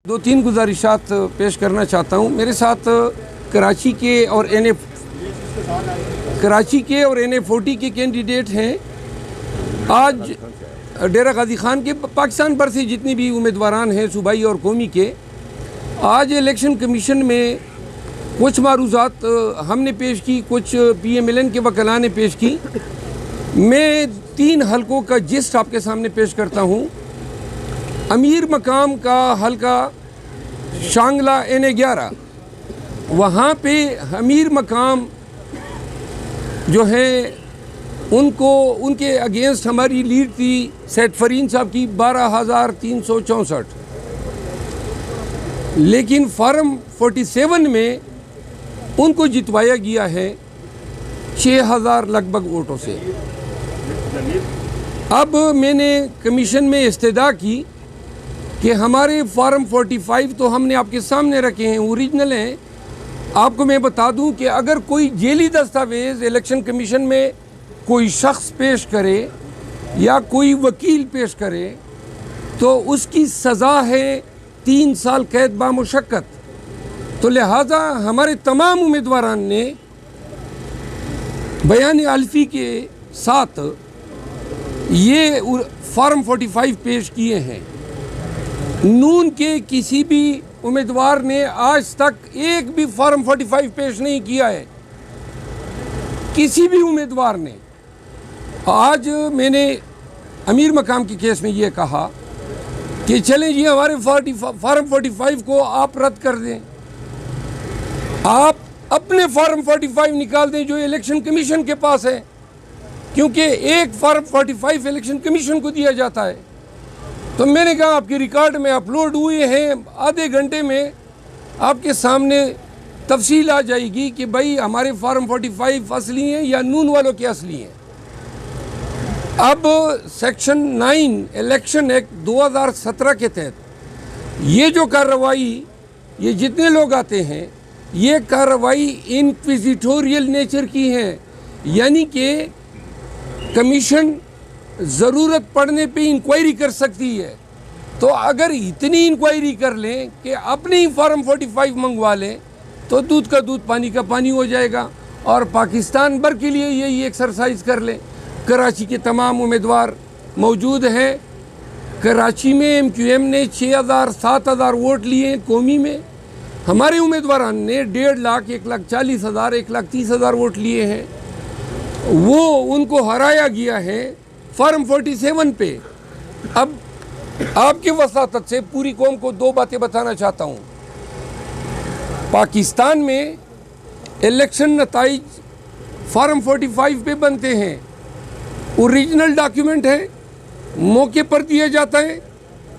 दो तीन गुजारिशात पेश करना चाहता हूँ। मेरे साथ कराची के और NA40 के कैंडिडेट हैं। आज डेरा गाजी खान के पाकिस्तान भर से जितनी भी उम्मीदवारान हैं सूबाई और कौमी के, आज इलेक्शन कमीशन में कुछ मारूज़ात हमने पेश की, कुछ PMLN के वकला ने पेश की। मैं 3 हलकों का जिस्ट आपके सामने पेश करता हूँ। अमीर मकाम का हलका शांगला NA11, वहाँ पे अमीर मकाम जो है उनके अगेंस्ट हमारी लीड थी सैयद फरीन साहब की 12,364, लेकिन फार्म 47 में उनको जितवाया गया है 6,000 लगभग वोटों से। अब मैंने कमीशन में इस्तदा की कि हमारे फार्म 45 तो हमने आपके सामने रखे हैं, ओरिजिनल हैं। आपको मैं बता दूं कि अगर कोई जेली दस्तावेज़ इलेक्शन कमीशन में कोई शख्स पेश करे या कोई वकील पेश करे तो उसकी सज़ा है 3 साल कैद बामुशक्कत। तो लिहाजा हमारे तमाम उम्मीदवारान ने बयान अल्फी के साथ ये फार्म 45 पेश किए हैं। नून के किसी भी उम्मीदवार ने आज तक एक भी फार्म 45 पेश नहीं किया है, किसी भी उम्मीदवार ने। आज मैंने अमीर मकाम के केस में ये कहा कि चलें जी, हमारे फार्म 45 को आप रद्द कर दें, आप अपने फार्म 45 निकाल दें जो इलेक्शन कमीशन के पास है, क्योंकि एक फार्म 45 इलेक्शन कमीशन को दिया जाता है। तो मैंने कहा आपके रिकॉर्ड में अपलोड हुए हैं, आधे घंटे में आपके सामने तफसील आ जाएगी कि भाई हमारे फार्म 45 असली हैं या नून वालों के असली हैं। अब सेक्शन 9 इलेक्शन एक्ट 2017 के तहत ये जो कार्रवाई, ये जितने लोग आते हैं, ये कार्रवाई इनक्विजिटोरियल नेचर की है, यानी कि कमीशन ज़रूरत पड़ने पे इंक्वायरी कर सकती है। तो अगर इतनी इंक्वायरी कर लें कि अपने ही फार्म 45 मंगवा लें तो दूध का दूध पानी का पानी हो जाएगा और पाकिस्तान भर के लिए यही एक्सरसाइज कर लें। कराची के तमाम उम्मीदवार मौजूद हैं। कराची में MQM ने 6,000 7,000 वोट लिए हैं। कौमी में हमारे उम्मीदवार ने 1.5 लाख 1,40,000 1,30,000 वोट लिए हैं। वो उनको हराया गया है फार्म 47 पे। अब आपकी वसातत से पूरी कौम को 2 बातें बताना चाहता हूँ। पाकिस्तान में इलेक्शन नताइज फार्म 45 पे बनते हैं, ओरिजिनल डॉक्यूमेंट है, मौके पर दिया जाता है,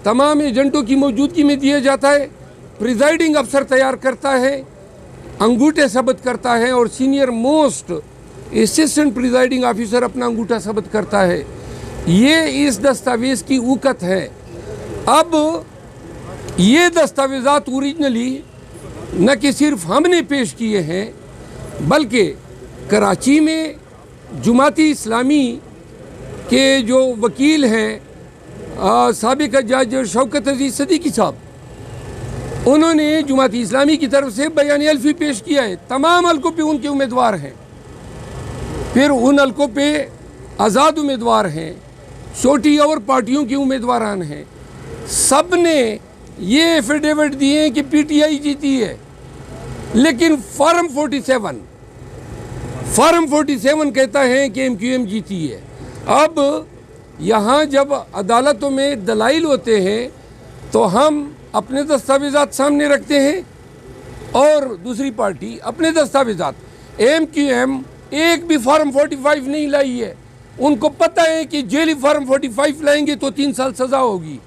तमाम एजेंटों की मौजूदगी में दिया जाता है, प्रिजाइडिंग अफसर तैयार करता है, अंगूठे सबत करता है और senior most assistant presiding officer अपना अंगूठा सबत करता है। ये इस दस्तावेज़ की उकत है। अब ये दस्तावेज़ात ओरिजिनली न कि सिर्फ हमने पेश किए हैं, बल्कि कराची में जुमाती इस्लामी के जो वकील हैं साबिक जज शौकत अजीज़ सदीकी साहब, उन्होंने जुमाती इस्लामी की तरफ से बयान अल्फी पेश किया है। तमाम हलकों पे उनके उम्मीदवार हैं, फिर उन हलकों पे आज़ाद उम्मीदवार हैं, छोटी और पार्टियों के उम्मीदवारान हैं। सब ने ये एफिडेविट दिए हैं कि PTI जीती है, लेकिन फार्म 47 कहता है कि MQM जीती है। अब यहाँ जब अदालतों में दलाइल होते हैं तो हम अपने दस्तावेज़ात सामने रखते हैं और दूसरी पार्टी अपने दस्तावेज़ात। MQM एक भी फार्म 45 नहीं लाई है। उनको पता है कि जेली फार्म 45 लाएंगे तो 3 साल सज़ा होगी।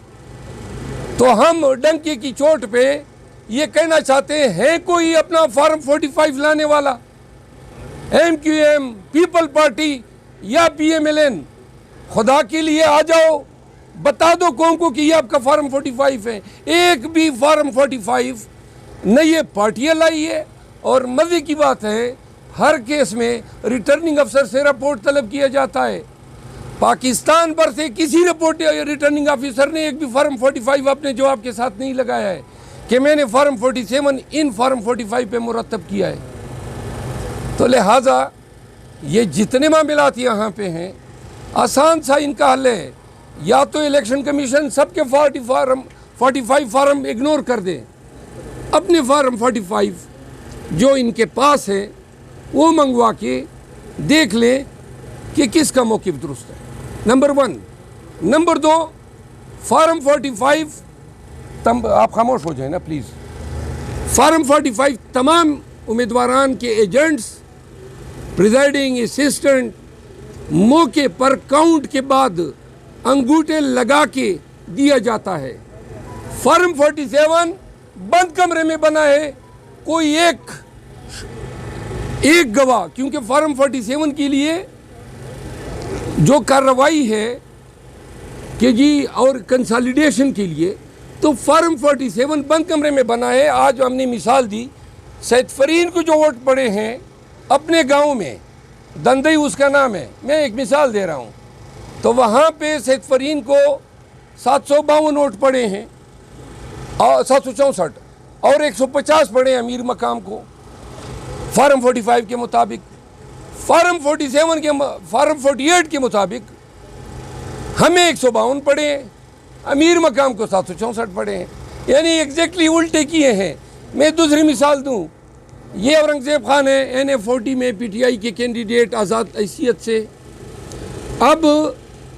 तो हम डंके की चोट पे ये कहना चाहते हैं कोई अपना फार्म 45 लाने वाला, MQM, पीपल पार्टी या PMLN, खुदा के लिए आ जाओ, बता दो कौन को कि ये आपका फार्म 45 है। एक भी फार्म 45 न ये पार्टियाँ लाई है। और मज़े की बात है, हर केस में रिटर्निंग अफसर से रिपोर्ट तलब किया जाता है। पाकिस्तान पर से किसी रिटर्निंग ऑफिसर ने एक भी फार्म 45 अपने जवाब के साथ नहीं लगाया है। कि मैंने फार्म 47 इन फार्म 45 पे मुरतब किया है। तो लिहाजा ये जितने मामलात यहाँ पे हैं आसान सा इनका हल है, या तो इलेक्शन कमीशन सबके 45 फार्म इग्नोर कर दे, अपने फार्म 45 जो इनके पास है वो मंगवा के देख लें कि किसका मौक़िफ़ दुरुस्त है, नंबर 1। नंबर 2, फार्म 45 आप खामोश हो जाए ना प्लीज़। फार्म 45 तमाम उम्मीदवारान के एजेंट्स, प्रिजाइडिंग असिस्टेंट मौके पर काउंट के बाद अंगूठे लगा के दिया जाता है। फार्म 47 बंद कमरे में बना है, कोई एक गवाह, क्योंकि फार्म 47 के लिए जो कार्रवाई है कि जी और कंसोलिडेशन के लिए, तो फार्म 47 बंद कमरे में बना है। आज हमने मिसाल दी, सैयद फरीन को जो वोट पड़े हैं अपने गांव में, दंदई उसका नाम है, मैं एक मिसाल दे रहा हूं, तो वहां पे सैयद फरीन को 752 वोट पड़े हैं और 764, और 150 पड़े अमीर मकाम को फार्म 45 के मुताबिक। फार्म 48 के मुताबिक हमें 152 पड़े हैं, अमीर मकाम को 764 पड़े हैं, यानी एग्जैक्टली उल्टे किए हैं। मैं दूसरी मिसाल दूं, ये औरंगजेब खान है NA40 में PTI के कैंडिडेट आज़ाद हैसियत से। अब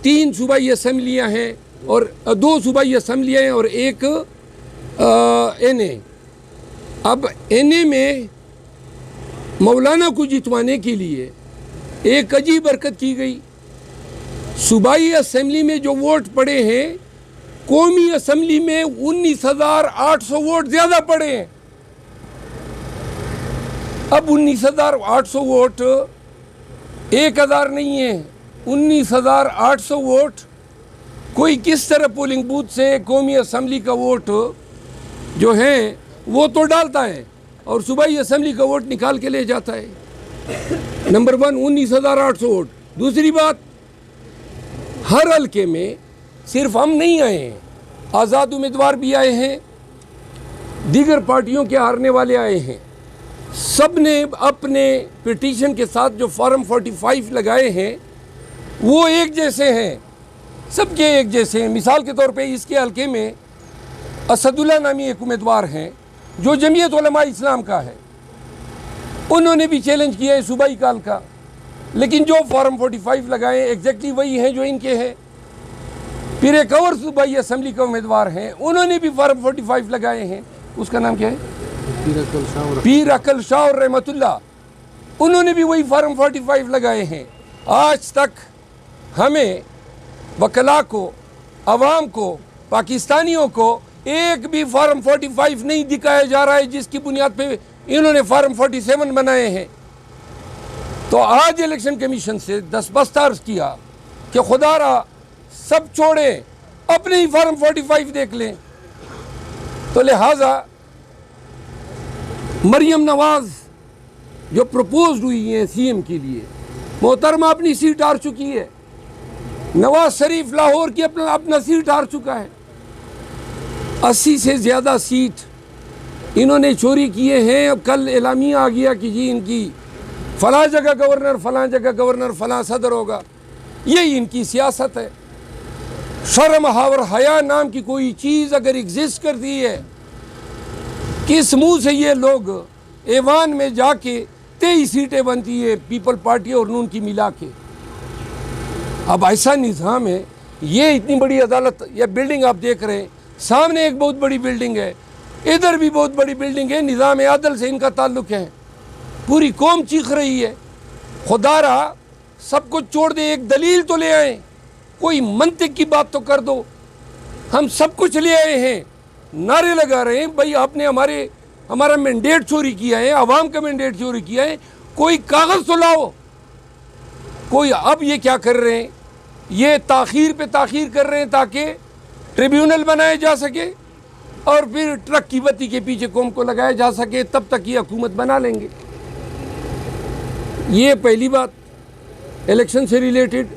3 सूबाई असम्बलियाँ हैं और 2 सूबाई असम्बलियाँ हैं और एक NA। अब NA में मौलाना को जितवाने के लिए एक अजीब हरकत की गई। सूबाई असम्बली में जो वोट पड़े हैं, कौमी असम्बली में 19,800 वोट ज़्यादा पड़े हैं। अब 19,800 वोट 1,000 नहीं है, 19,800 वोट कोई किस तरह पोलिंग बूथ से कौमी असम्बली का वोट जो है वो तो डालता है और सूबाई असम्बली का वोट निकाल के ले जाता है। Number 1, 19,800 vote. दूसरी बात, हर हल्के में सिर्फ हम नहीं आए हैं, आज़ाद उम्मीदवार भी आए हैं, दीगर पार्टियों के हारने वाले आए हैं। सब ने अपने पिटीशन के साथ जो फार्म 45 लगाए हैं वो एक जैसे हैं, सबके एक जैसे हैं। मिसाल के तौर पे इसके हल्के में असदुल्ला नामी एक उम्मीदवार हैं जो जमीयत उलमा इस्लाम का है, उन्होंने भी चैलेंज किया है सूबाई काल का, लेकिन जो फार्म 45 लगाए एग्जैक्टली वही हैं जो इनके हैं। फिर एक और सूबाई असम्बली का उम्मीदवार हैं, उन्होंने भी फार्म 45 लगाए हैं, उसका नाम क्या है, पीर अकल शाह और रहमतुल्लाह, उन्होंने भी वही फार्म 45 लगाए हैं। आज तक हमें वकला को, अवाम को, पाकिस्तानियों को एक भी फार्म 45 नहीं दिखाया जा रहा है जिसकी बुनियाद पे इन्होंने फार्म 47 बनाए हैं। तो आज इलेक्शन कमीशन से दस्तबस्त अर्ज किया कि खुदारा सब छोड़े, अपने ही फार्म 45 देख लें। तो लिहाजा मरियम नवाज जो प्रपोज हुई हैं CM के लिए, मोहतरमा अपनी सीट हार चुकी है। नवाज शरीफ लाहौर की अपना सीट हार चुका है। 80 से ज़्यादा सीट इन्होंने चोरी किए हैं। अब कल एलामिया आ गया कि जी इनकी फ़लाँ जगह गवर्नर, फ़लाँ जगह गवर्नर, फ़लाँ सदर होगा। यही इनकी सियासत है। शर्म और हया नाम की कोई चीज़ अगर एग्जिस्ट करती है, किस मुंह से ये लोग ऐवान में जाके 23 सीटें बनती है पीपल पार्टी और नून की मिला के। अब ऐसा निज़ाम है, ये इतनी बड़ी अदालत, यह बिल्डिंग आप देख रहे हैं, सामने एक बहुत बड़ी बिल्डिंग है, इधर भी बहुत बड़ी बिल्डिंग है, निज़ाम आदल से इनका ताल्लुक़ है। पूरी कौम चीख रही है, खुदारा सब कुछ छोड़ दे, एक दलील तो ले आए, कोई मंतिक की बात तो कर दो। हम सब कुछ ले आए हैं, नारे लगा रहे हैं, भाई आपने हमारा मैंडेट चोरी किया है, आवाम का मैंडेट चोरी किया है, कोई कागज़ तो लाओ। कोई अब ये क्या कर रहे हैं, ये ताख़ीर पे ताख़ीर कर रहे हैं ताकि ट्रिब्यूनल बनाया जा सके और फिर ट्रक की बत्ती के पीछे कौम को लगाया जा सके, तब तक ये हुकूमत बना लेंगे। ये पहली बात इलेक्शन से रिलेटेड।